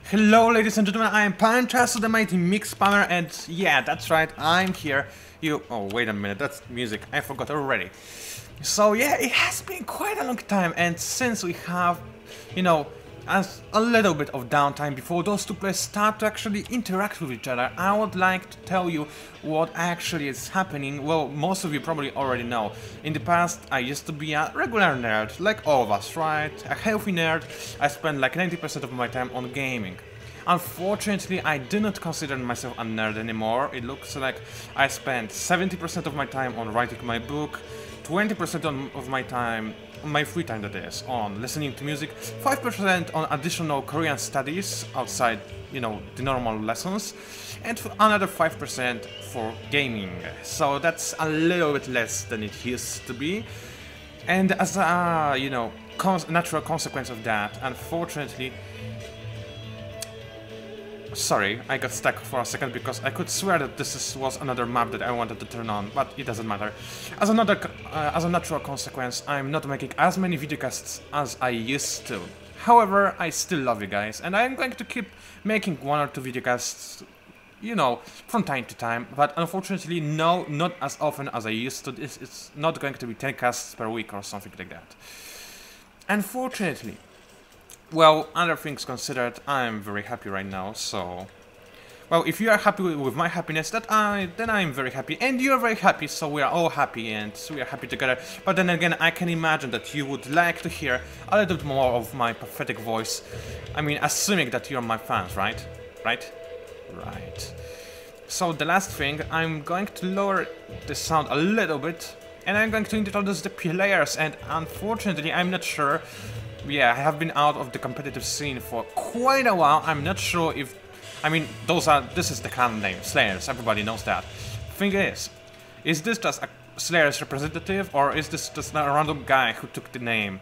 Hello ladies and gentlemen, I am PANCZASU, the mighty mix spammer, and yeah, that's right, I'm here. Oh wait a minute, that's music, I forgot already. So yeah, it has been quite a long time, and since we have, as a little bit of downtime before those two players start to actually interact with each other, I would like to tell you what actually is happening. Well, most of you probably already know. In the past, I used to be a regular nerd, like all of us, right? A healthy nerd. I spent like 90% of my time on gaming. Unfortunately, I do not consider myself a nerd anymore. It looks like I spent 70% of my time on writing my book, 20% of my time, my free time that is, on listening to music, 5% on additional Korean studies outside, the normal lessons, and another 5% for gaming. So that's a little bit less than it used to be. And as a, natural consequence of that, unfortunately, sorry, I got stuck for a second because I could swear that this was another map that I wanted to turn on, but it doesn't matter. As a natural consequence, I'm not making as many videocasts as I used to. However, I still love you guys, and I'm going to keep making 1 or 2 videocasts, from time to time, but unfortunately, no, not as often as I used to. It's not going to be 10 casts per week or something like that. Unfortunately. Well, other things considered, I'm very happy right now, so... Well, if you are happy with my happiness, then I'm very happy, and you're very happy, so we are all happy, and we are happy together. But then again, I can imagine that you would like to hear a little bit more of my pathetic voice. I mean, assuming that you're my fans, right? Right? So the last thing, I'm going to lower the sound a little bit, and I'm going to introduce the players, and unfortunately, I'm not sure... Yeah, I have been out of the competitive scene for quite a while. I'm not sure if... I mean, this is the clan name, Slayers, everybody knows that. Thing is this just a Slayers representative, or is this just a random guy who took the name?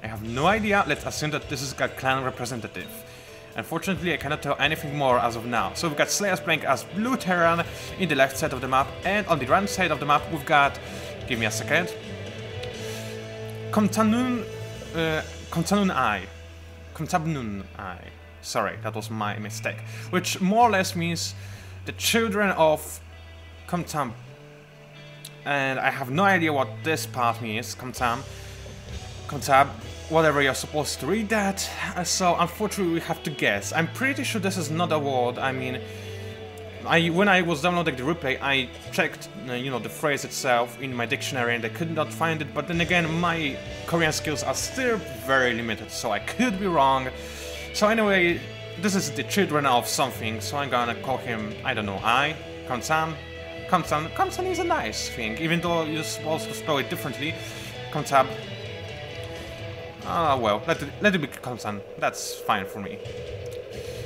I have no idea. Let's assume that this is a clan representative. Unfortunately, I cannot tell anything more as of now. So we've got Slayers playing as Blue Terran in the left side of the map, and on the right side of the map we've got... Give me a second. Komtanun I. Sorry, that was my mistake. Which more or less means the children of Komtam. And I have no idea what this part means, Komtam, whatever you're supposed to read that. So unfortunately we have to guess. I'm pretty sure this is not a word. I mean, when I was downloading the replay, I checked, the phrase itself in my dictionary and I could not find it, but then again, my Korean skills are still very limited, so I could be wrong. So anyway, this is the children of something, so I'm gonna call him, I don't know, Komsan. Komsan is a nice thing, even though you're supposed to spell it differently. Komtab. Well, let it be Komsan, that's fine for me.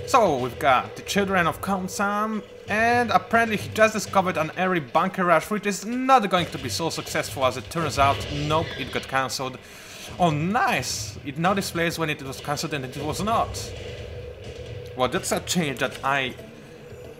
So, we've got the children of Komsam, and apparently he just discovered an airy bunker rush, which is not going to be so successful as it turns out. Nope, it got cancelled. Oh, nice! It now displays when it was cancelled and it was not. Well, that's a change that I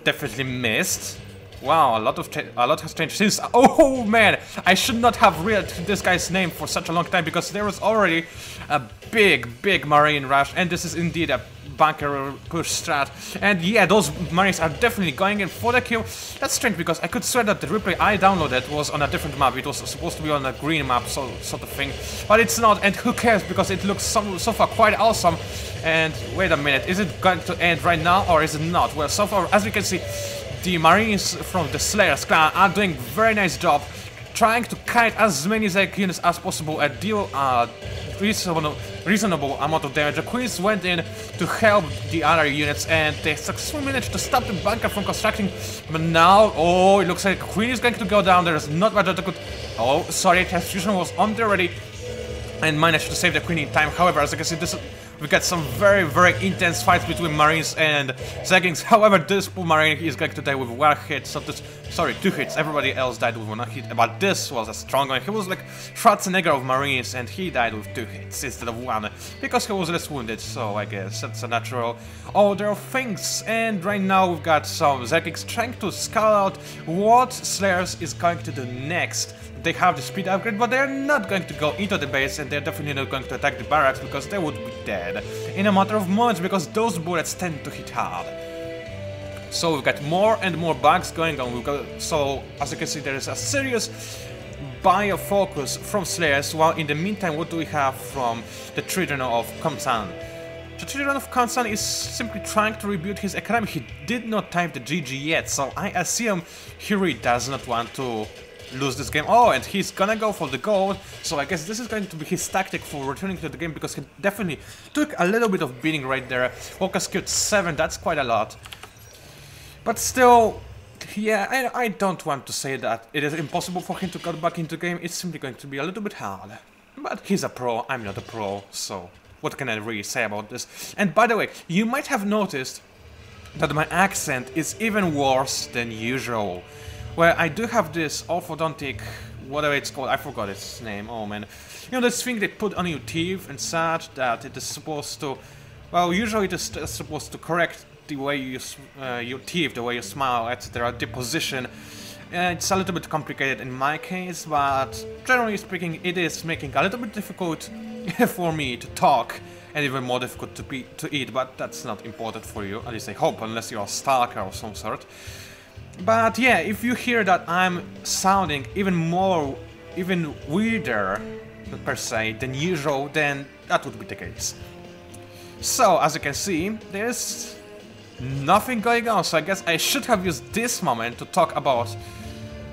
definitely missed. Wow, a lot has changed since... Oh man, I should not have read this guy's name for such a long time, because there was already a big marine rush, and this is indeed a bunker push strat. And yeah, those marines are definitely going in for the kill. That's strange, because I could swear that the replay I downloaded was on a different map. It was supposed to be on a green map, sort of thing, but it's not, and who cares, because it looks so far quite awesome. And wait a minute, is it going to end right now, or is it not? Well, so far, as we can see, the Marines from the Slayers clan are doing a very nice job trying to kite as many Zerg units as possible and deal a reasonable amount of damage. The Queens went in to help the other units and they successfully managed to stop the bunker from constructing, but now, oh, it looks like Queen is going to go down. There is not much that could... Oh, sorry, Transfusion was on there already and managed to save the Queen in time. However, as you can see, we got some very intense fights between Marines and Zerglings. However, this poor Marine is going to die with 1 hit, so sorry, 2 hits. Everybody else died with 1 hit, but this was a strong one. He was like Schwarzenegger of Marines, and he died with 2 hits instead of 1, because he was less wounded, so I guess that's a natural order of things. And right now we've got some Zerglings trying to scout out what Slayers is going to do next. they have the speed upgrade, but they're not going to go into the base, and they're definitely not going to attack the barracks because they would be dead in a matter of moments because those bullets tend to hit hard. So we've got more and more bugs going on. So as you can see, there is a serious bio-focus from Slayers, while in the meantime, what do we have from the Children of Khamsan? The Children of Khamsan is simply trying to rebuild his economy. He did not type the GG yet, so I assume he really does not want to lose this game. Oh, and he's gonna go for the gold, so I guess this is going to be his tactic for returning to the game, because he definitely took a little bit of beating right there. Focus killed 7, that's quite a lot. But still, yeah, I don't want to say that it is impossible for him to get back into the game. It's simply going to be a little bit hard. But he's a pro, I'm not a pro, so what can I really say about this? And by the way, you might have noticed that my accent is even worse than usual. Well, I do have this orthodontic, whatever it's called, I forgot its name, oh man. You know, this thing they put on your teeth and such, that it is supposed to, well, usually it is supposed to correct the way you, your teeth, the way you smile, etc., the position. It's a little bit complicated in my case, but generally speaking, it is making a little bit difficult for me to talk, and even more difficult to eat, but that's not important for you, at least I hope, unless you're a stalker or some sort. But yeah, if you hear that I'm sounding even weirder, per se, than usual, then that would be the case. So, as you can see, there's nothing going on, so I guess I should have used this moment to talk about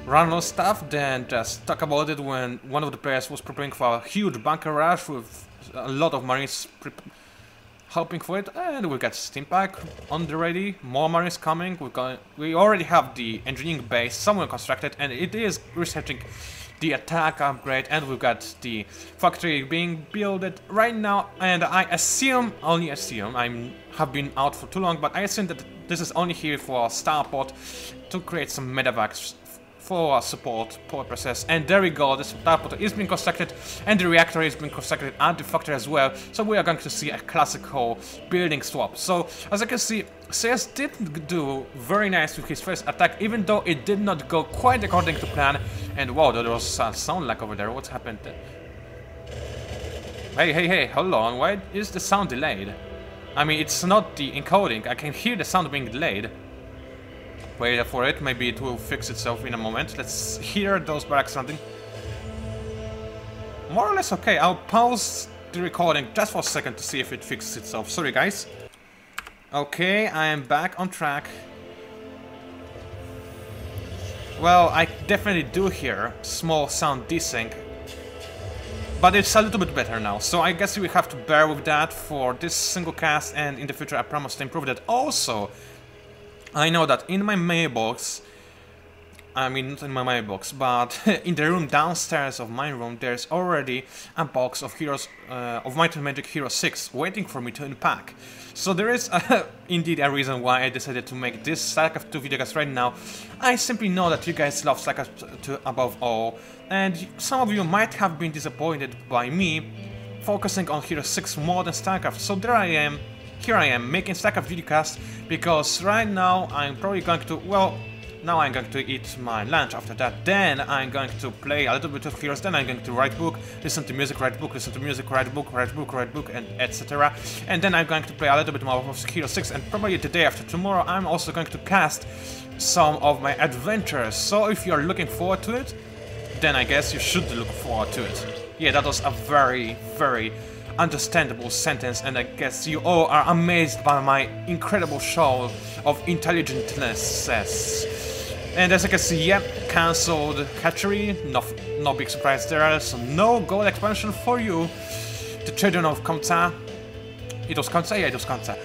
random stuff, then just talk about it when one of the players was preparing for a huge bunker rush with a lot of marines helping for it, and we got steam pack on the ready, more marines coming. We already have the engineering base somewhere constructed, and it is researching the attack upgrade, and we've got the factory being built right now, and I assume, only assume, I have been out for too long, but I assume that this is only here for a starport to create some medevacs for support purposes. And there we go, the starport is being constructed, and the reactor is being constructed at the factory as well, so we are going to see a classical building swap. So, as you can see, CS did do very nice with his first attack, even though it did not go quite according to plan. And wow, there was a sound lag over there. What happened? Hey, hold on. Why is the sound delayed? I mean, it's not the encoding. I can hear the sound being delayed. Wait for it. Maybe it will fix itself in a moment. Let's hear those barracks sounding. More or less okay. I'll pause the recording just for a second to see if it fixes itself. Sorry, guys. Okay, I am back on track. Well, I definitely do hear small sound desync, but it's a little bit better now, so I guess we have to bear with that for this single cast, and in the future I promise to improve that. Also, I know that in my mailbox, I mean not in my mailbox, but in the room downstairs of my room, there's already a box of Heroes, of Might and Magic Hero 6 waiting for me to unpack. So there is indeed a reason why I decided to make this Starcraft 2 videocast right now. I simply know that you guys love Starcraft 2 above all, and some of you might have been disappointed by me focusing on Hero 6 more than Starcraft. So here I am making Starcraft videocast, because right now I'm probably going to, well, now I'm going to eat my lunch. After that, then I'm going to play a little bit of Heroes, then I'm going to write book, listen to music, write book, listen to music, write book, and etc. And then I'm going to play a little bit more of Hero 6, and probably the day after tomorrow I'm also going to cast some of my adventures. So if you're looking forward to it, then I guess you should look forward to it. Yeah, that was a very, very understandable sentence, and I guess you all are amazed by my incredible show of intelligentness. And as you can see, yeah, cancelled hatchery, no big surprise there, so no gold expansion for you. The Children of Khamsan. It was Khamsan? Yeah, it was Khamsan.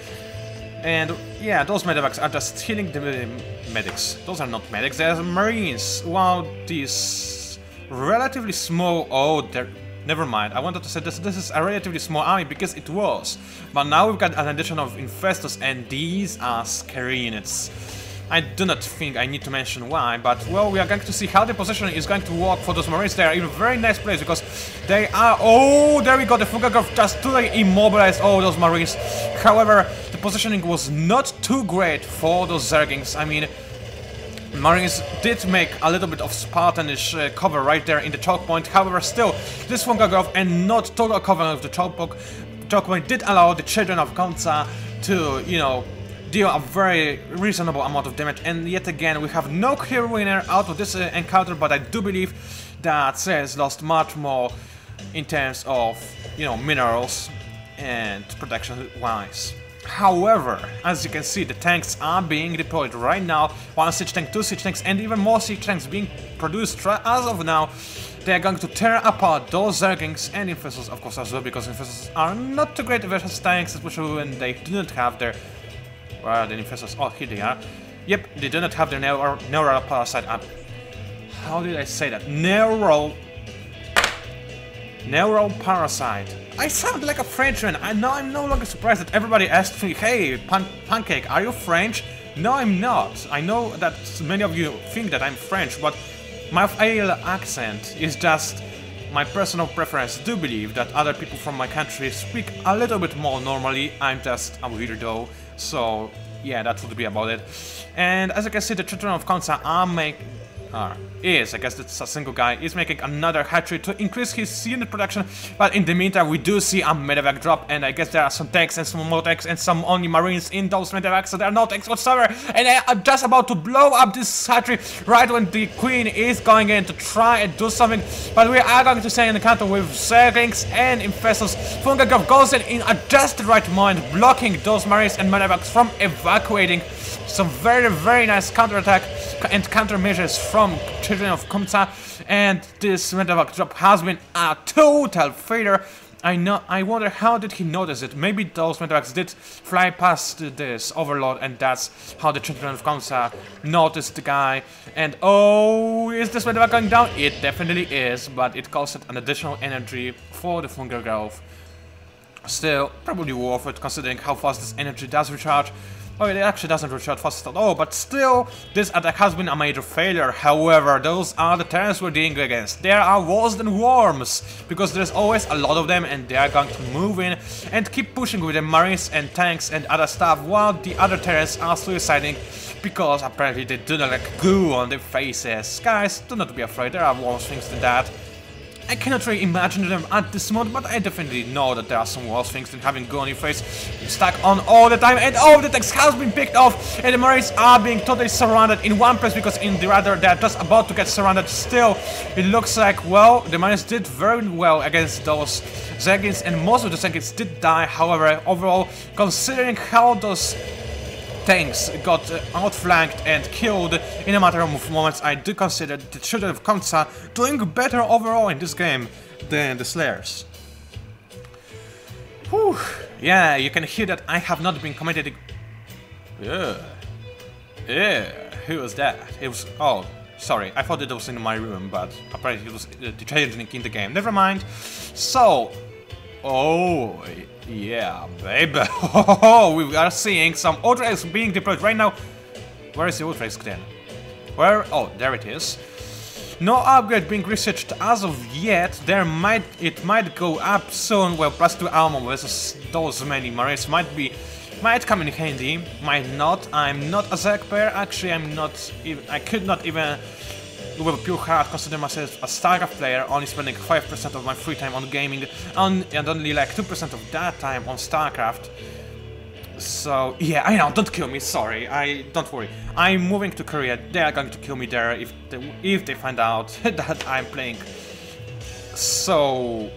And yeah, those medevacs are just healing the medics. Those are not medics, they're marines. Wow, these relatively small... Oh, they're... Never mind, I wanted to say this is a relatively small army, because it was. But now we've got an addition of infestors, and these are scary units. I do not think I need to mention why, but well, we are going to see how the positioning is going to work for those marines. They are in a very nice place, because they are... Oh, there we go, the Fugagov just totally immobilized all those marines. However, the positioning was not too great for those Zerglings. I mean, Marines did make a little bit of Spartanish cover right there in the choke point. However, still, this Fungargrove and not total cover of the choke point did allow the children of Komsa to, you know, deal a very reasonable amount of damage. And yet again, we have no clear winner out of this encounter, but I do believe that Ceres lost much more in terms of, you know, minerals and protection-wise. However, as you can see, the tanks are being deployed right now. 1 siege tank, 2 siege tanks, and even more siege tanks being produced as of now. They are going to tear apart those Zerglings and Infestors, of course, as well, because Infestors are not too great versus tanks, especially when they do not have their... Where are the Infestors? Oh, here they are. Yep, they do not have their neural parasite up. How did I say that? Neural parasite. I sound like a Frenchman. I'm no longer surprised that everybody asked me, hey, Pancake, are you French? No, I'm not. I know that many of you think that I'm French, but my ale accent is just my personal preference. I do believe that other people from my country speak a little bit more normally. I'm just a weirdo, so yeah, that would be about it. And as you can see, the children of Komsa I guess it's a single guy, is making another hatchery to increase his unit production, but in the meantime we do see a medevac drop, and I guess there are some tanks and some more tanks and some only marines in those medevacs, so there are no tanks whatsoever, and they are just about to blow up this hatchery right when the queen is going in to try and do something, but we are going to see an encounter with Zerglings and Infestors. Fungargrove goes in at just the right moment, blocking those marines and medevacs from evacuating. Some very nice counterattack and countermeasures from Children of Komsa, and this medevac drop has been a total failure. I wonder how did he notice it. Maybe those medevacs did fly past this overload, and that's how the Children of Komsa noticed the guy. And oh, is this medevac going down? It definitely is, but it costed an additional energy for the Fungargrove. Still, probably worth it considering how fast this energy does recharge. Oh, it actually doesn't recharge fast at all, but still, this attack has been a major failure. However, those are the terms we're dealing against. There are worse than worms, because there's always a lot of them, and they are going to move in and keep pushing with the marines and tanks and other stuff, while the other terrorists are suiciding, because apparently they do not like goo on their faces. Guys, do not be afraid, there are worse things than that. I cannot really imagine them at this moment, but I definitely know that there are some worse things than having goo on your face stuck on all the time, and all the tanks has been picked off, and the Marines are being totally surrounded in one place, because in the other they're just about to get surrounded. Still, it looks like, well, the Marines did very well against those Zerglings, and most of the Zerglings did die. However, overall, considering how those tanks got outflanked and killed in a matter of moments, I do consider the Children of Komsa doing better overall in this game than the Slayers. Whew. Yeah, you can hear that I have not been commenting. Yeah, who was that? It was, oh, sorry, I thought it was in my room, but apparently it was the changing in the game. Never mind. So, oh, yeah, baby. We are seeing some Ultras being deployed right now. Where is the Ultras then? Where? Oh, there it is. No upgrade being researched as of yet. It might go up soon. Well, +2 armor versus those many Marines might come in handy. Might not. I'm not a Zerg player. Actually, I could not even, with a pure heart, consider myself a Starcraft player, only spending 5% of my free time on gaming, and only like 2% of that time on Starcraft. So yeah, I know, don't kill me, sorry, don't worry. I'm moving to Korea, they are going to kill me there if they find out that I'm playing so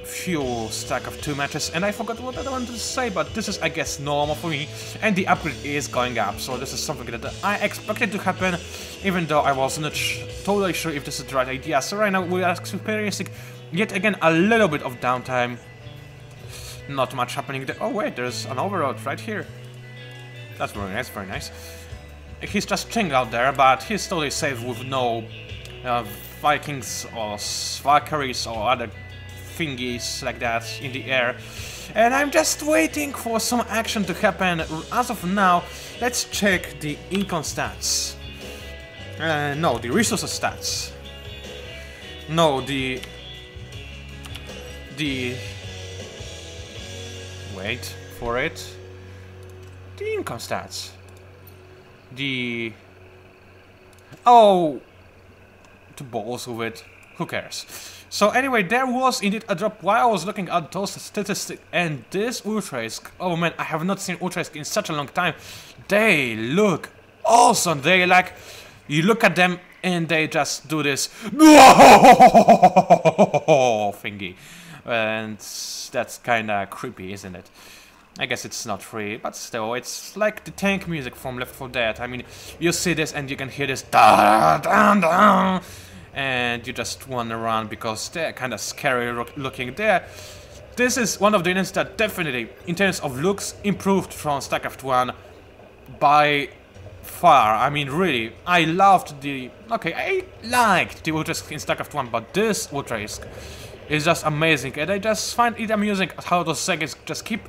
few Starcraft 2 matches, and I forgot what I wanted to say, but this is, I guess, normal for me, and the upgrade is going up, so this is something that I expected to happen, even though I wasn't totally sure if this is the right idea. So right now we are experiencing yet again a little bit of downtime. Not much happening there. Oh wait, there's an overload right here. That's very nice, very nice. He's just chilling out there, but he's totally safe with no Vikings or Valkyries or other thingies like that in the air. And I'm just waiting for some action to happen. As of now, let's check the income stats. No, the resources stats. No, the wait for it. The income stats. The Oh, to balls with it. Who cares? So anyway, there was indeed a drop while I was looking at those statistics, and this Ultraisk, oh man, I have not seen Ultraisk in such a long time. They look awesome. They like, you look at them and they just do this thingy, and that's kinda creepy, isn't it? I guess it's not free, but still, it's like the tank music from Left 4 Dead. I mean, you see this and you can hear this da da da, and you just wander around because they're kind of scary looking there. This is one of the units that definitely, in terms of looks, improved from StarCraft 1 by far. I mean, really, I loved the... Okay, I liked the Ultraisk in StarCraft 1, but this Ultraisk is just amazing, and I just find it amusing how those seconds just keep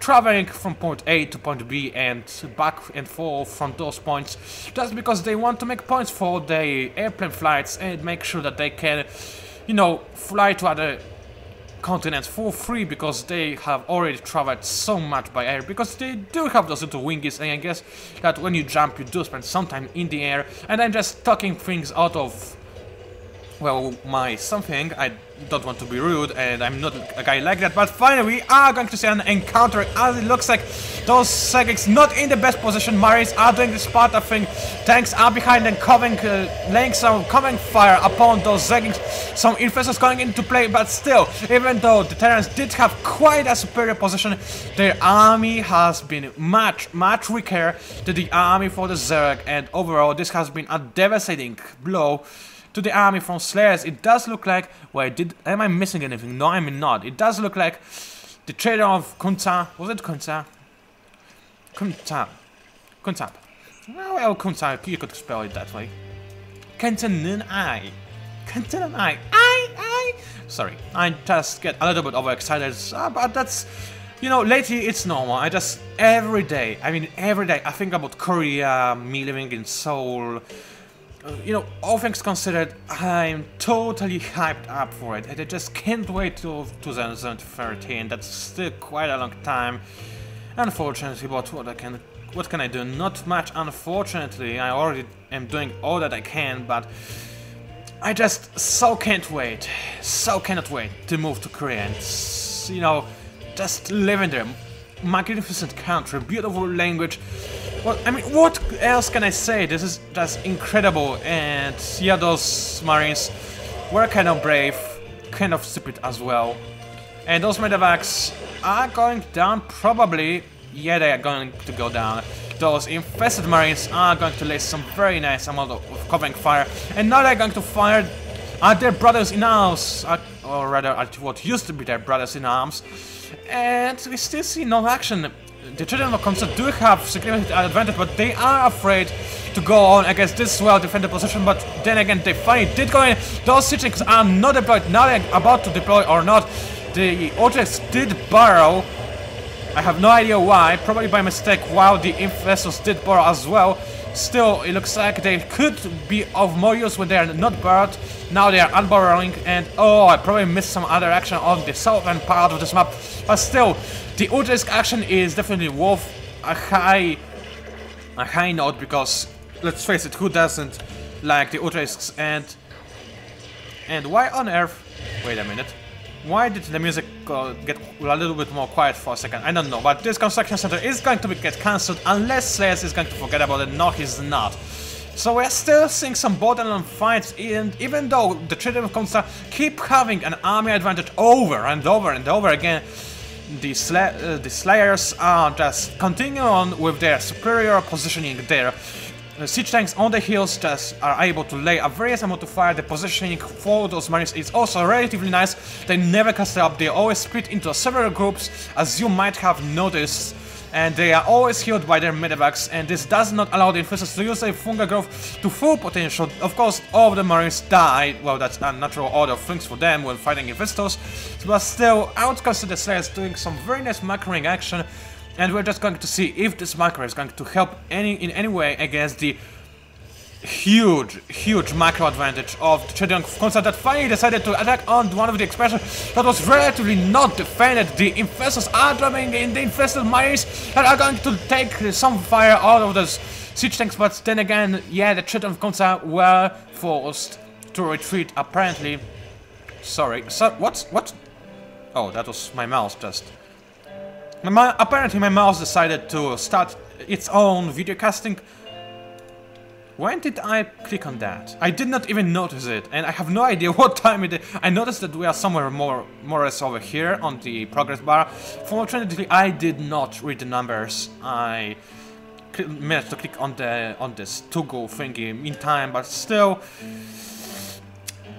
traveling from point A to point B and back and forth from those points, just because they want to make points for their airplane flights and make sure that they can, you know, fly to other continents for free, because they have already traveled so much by air, because they do have those little wingies, and I guess that when you jump you do spend some time in the air. And I'm just talking things out of, well, my something. I don't want to be rude, and I'm not a guy like that, but finally we are going to see an encounter, as it looks like those Segiks not in the best position. Marines are doing the Sparta thing, tanks are behind them, laying some covering fire upon those Segiks, some infestors going into play, but still, even though the Terrans did have quite a superior position, their army has been much weaker than the army for the Zerg, and overall this has been a devastating blow to the army from Slayers. It does look like... Wait, am I missing anything? No, I'm not. It does look like the trader of Kunta... Was it Kunta? Kunta. Well, Kunta, you could spell it that way. Kentanai. Sorry, I just get a little bit overexcited, but that's... You know, lately it's normal. I just... Every day, I think about Korea, me living in Seoul... you know, all things considered, I'm totally hyped up for it, and I just can't wait till 2013. That's still quite a long time, unfortunately, but what can I do? Not much, unfortunately. I already am doing all that I can, but I just so cannot wait to move to Korea and, you know, just live in there. Magnificent country, beautiful language. Well, I mean, what else can I say? This is just incredible, and yeah, those Marines were kind of brave, kind of stupid as well. And those medevacs are going down, probably. Yeah, they are going to go down. Those infested Marines are going to lay some very nice amount of covering fire, and now they're going to fire at their brothers in arms, or rather at what used to be their brothers in arms. And we still see no action. The children of Comsat do have significant advantage, but they are afraid to go on against this well-defended position. But then again, they finally did go in. Those siegings are not deployed. Now they're about to deploy or not. The Ultraisk did burrow. I have no idea why. Probably by mistake, while the infestors did burrow as well. Still, it looks like they could be of more use when they are not burrowed. Now they are unburrowing, and oh, I probably missed some other action on the southern part of this map. But still, the Ultraisk action is definitely worth a high note, because let's face it, who doesn't like the Ultraisks? And why on earth? Wait a minute. Why did the music get a little bit more quiet for a second? I don't know, but this construction center is going to get cancelled unless Slayers is going to forget about it. No, he's not. So we're still seeing some borderline fights, and even though the Children of Comstar keep having an army advantage over and over and over again, the Slayers are just continuing on with their superior positioning there. Siege tanks on the hills just are able to lay a various amount of fire. The positioning for those Marines is also relatively nice. They never cluster up, they always split into several groups, as you might have noticed. And they are always healed by their medevacs, and this does not allow the infestors to use their fungal growth to full potential. Of course, all of the Marines die. Well, that's a natural order of things for them when fighting infestors. But still, I would consider Slayers doing some very nice macroing action. And we're just going to see if this macro is going to help in any way against the huge macro advantage of the Children of Comstar that finally decided to attack on one of the expansions that was relatively not defended. The infestors are dropping in the infested Marines that are going to take some fire out of those siege tanks, but then again, yeah, the children of Komsa were forced to retreat, apparently. Sorry, so, what? Oh, that was my mouse just. Apparently my mouse decided to start its own video casting. When did I click on that? I did not even notice it, and I have no idea what time it is. I noticed that we are somewhere more or less over here on the progress bar. Fortunately, I did not read the numbers. I managed to click on this to-go thingy in time, but still,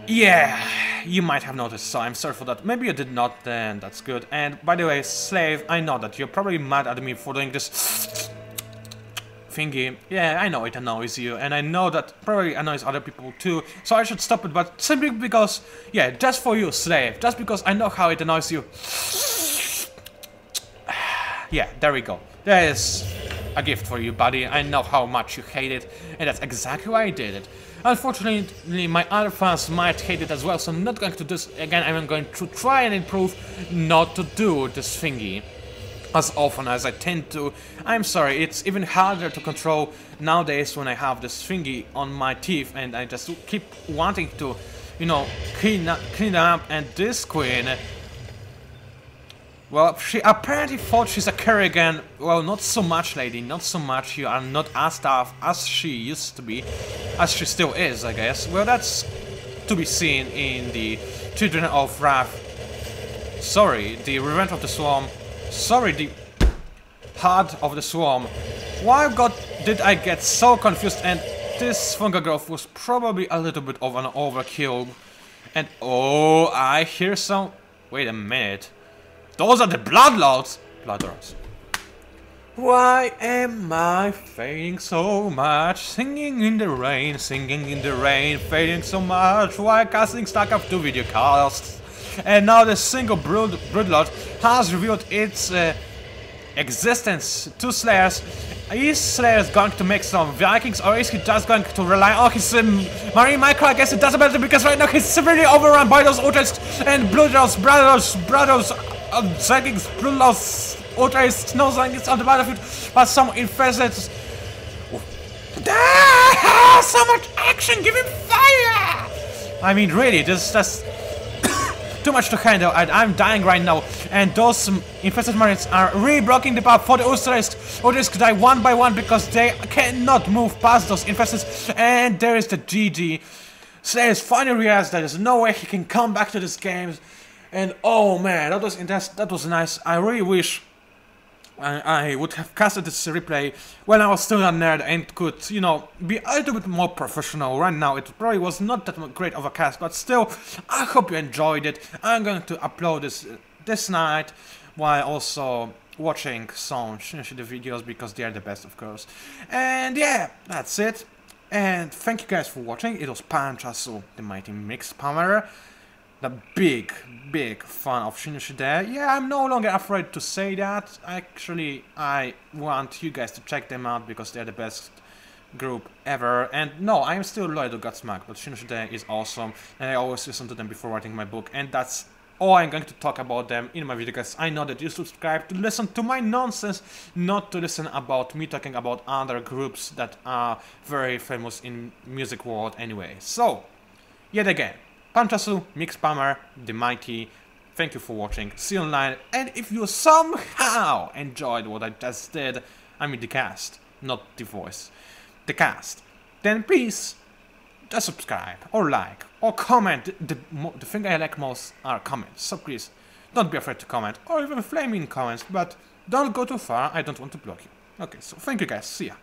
yeah, you might have noticed, so I'm sorry for that. Maybe you did not, then that's good. And by the way, Slave, I know that you're probably mad at me for doing this thingy. Yeah, I know it annoys you, and I know that probably annoys other people too, so I should stop it, but simply because, yeah, just for you, Slave, just because I know how it annoys you. Yeah, there we go. There is a gift for you, buddy. I know how much you hate it, and that's exactly why I did it. Unfortunately, my other fans might hate it as well, so I'm not going to do this again. I'm going to try and improve not to do this thingy as often as I tend to. I'm sorry, it's even harder to control nowadays when I have this thingy on my teeth and I just keep wanting to, you know, clean up. And this queen, well, she apparently thought she's a Kerrigan. Well, not so much, lady, not so much. You are not as tough as she used to be, as she still is, I guess. Well, that's to be seen in the Children of Wrath. Sorry, the Revenge of the Swarm. Sorry, the Heart of the Swarm. Why God did I get so confused? And this fungal growth was probably a little bit of an overkill. And oh, I hear some. Wait a minute. Those are the Bloodlords. Bloodlords. Why am I fading so much? Singing in the rain, fading so much. Why casting Starcraft 2 video casts? And now the single Broodlord has revealed its existence to Slayers. Is Slayers going to make some Vikings, or is he just going to rely on his marine micro? I guess it doesn't matter, because right now he's severely overrun by those Ultras and Bloodlords, brothers, Vikings, Bloodlords, Ultras, no Vikings on the battlefield, but some infested. So much action! Give him fire! I mean, really, that's too much to handle, and I'm dying right now. And those infested marines are really blocking the path for the Ultras. Ultras die one by one because they cannot move past those infested. And there is the GG. Slayers finally realized that there's no way he can come back to this game. And oh man, that was nice. I really wish I would have casted this replay when I was still a nerd and could, you know, be a little bit more professional. Right now it probably was not that great of a cast, but still, I hope you enjoyed it. I'm going to upload this night while also watching some Shinichide videos, because they are the best, of course. And yeah, that's it. And thank you guys for watching. It was PANCZASU, the mighty mix spammer. The big fan of Shinichide. Yeah, I'm no longer afraid to say that. Actually, I want you guys to check them out because they're the best group ever. And no, I'm still loyal to Godsmack, but Shinichide is awesome, and I always listen to them before writing my book. And that's all I'm going to talk about them in my video, because I know that you subscribe to listen to my nonsense, not to listen about me talking about other groups that are very famous in music world anyway. So, yet again, PANCZASU, Mix Spammer, the mighty, thank you for watching, see you online, and if you somehow enjoyed what I just did, I mean the cast, not the voice, the cast, then please just subscribe, or like, or comment. The thing I like most are comments, so please don't be afraid to comment, or even flame in comments, but don't go too far, I don't want to block you. Okay, so thank you guys, see ya.